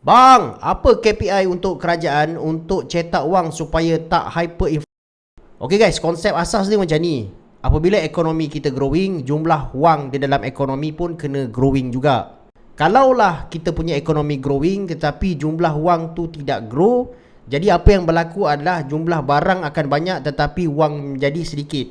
Bang, apa KPI untuk kerajaan untuk cetak wang supaya tak hyperinflasi? Okey guys, konsep asas dia macam ni. Apabila ekonomi kita growing, jumlah wang di dalam ekonomi pun kena growing juga. Kalaulah kita punya ekonomi growing tetapi jumlah wang tu tidak grow, jadi apa yang berlaku adalah jumlah barang akan banyak tetapi wang menjadi sedikit.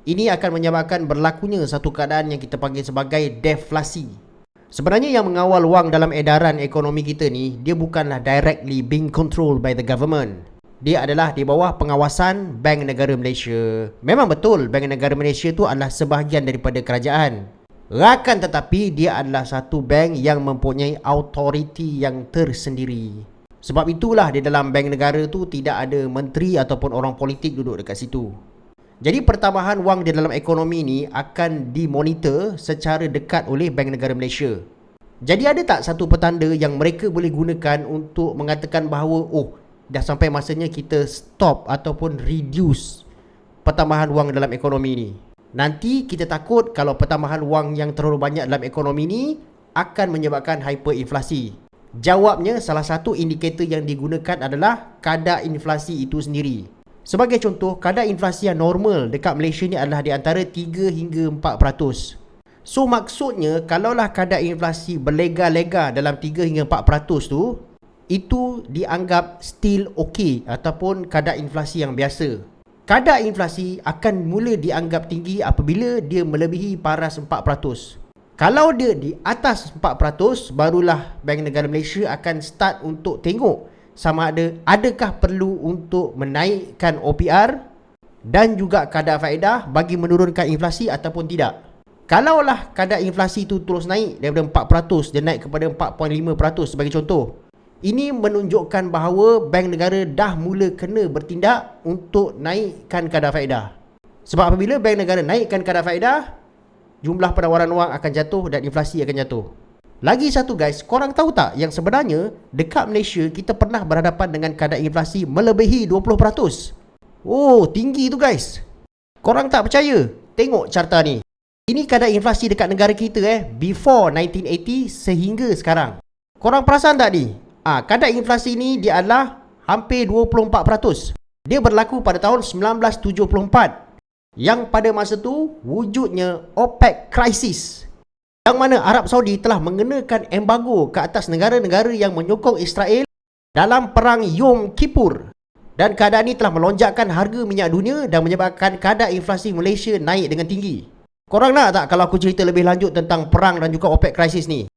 Ini akan menyebabkan berlakunya satu keadaan yang kita panggil sebagai deflasi. Sebenarnya yang mengawal wang dalam edaran ekonomi kita ni, dia bukanlah directly being controlled by the government. Dia adalah di bawah pengawasan Bank Negara Malaysia. Memang betul, Bank Negara Malaysia tu adalah sebahagian daripada kerajaan. Akan tetapi, dia adalah satu bank yang mempunyai autoriti yang tersendiri. Sebab itulah di dalam bank negara tu tidak ada menteri ataupun orang politik duduk dekat situ. Jadi pertambahan wang di dalam ekonomi ni akan dimonitor secara dekat oleh Bank Negara Malaysia. Jadi ada tak satu petanda yang mereka boleh gunakan untuk mengatakan bahawa dah sampai masanya kita stop ataupun reduce pertambahan wang dalam ekonomi ni. Nanti kita takut kalau pertambahan wang yang terlalu banyak dalam ekonomi ni akan menyebabkan hyperinflasi. Jawabnya, salah satu indikator yang digunakan adalah kadar inflasi itu sendiri. Sebagai contoh, kadar inflasi yang normal dekat Malaysia ni adalah di antara 3 hingga 4%. So maksudnya, kalaulah kadar inflasi berlega-lega dalam 3 hingga 4% tu, itu dianggap still okay ataupun kadar inflasi yang biasa. Kadar inflasi akan mula dianggap tinggi apabila dia melebihi paras 4%. Kalau dia di atas 4%, barulah Bank Negara Malaysia akan start untuk tengok sama ada adakah perlu untuk menaikkan OPR dan juga kadar faedah bagi menurunkan inflasi ataupun tidak. Kalaulah kadar inflasi itu terus naik daripada 4%, dia naik kepada 4.5% sebagai contoh, ini menunjukkan bahawa bank negara dah mula kena bertindak untuk naikkan kadar faedah. Sebab apabila bank negara naikkan kadar faedah, jumlah penawaran wang akan jatuh dan inflasi akan jatuh. Lagi satu guys, korang tahu tak yang sebenarnya dekat Malaysia kita pernah berhadapan dengan kadar inflasi melebihi 20%. Oh, tinggi tu guys. Korang tak percaya? Tengok carta ni. Ini kadar inflasi dekat negara kita before 1980 sehingga sekarang. Korang perasan tak ni? Kadar inflasi ni dia adalah hampir 24%. Dia berlaku pada tahun 1974. Yang pada masa tu wujudnya OPEC crisis, yang mana Arab Saudi telah mengenakan embargo ke atas negara-negara yang menyokong Israel dalam perang Yom Kippur. Dan keadaan ini telah melonjakkan harga minyak dunia dan menyebabkan kadar inflasi Malaysia naik dengan tinggi. Korang nak tak kalau aku cerita lebih lanjut tentang perang dan juga OPEC crisis ni?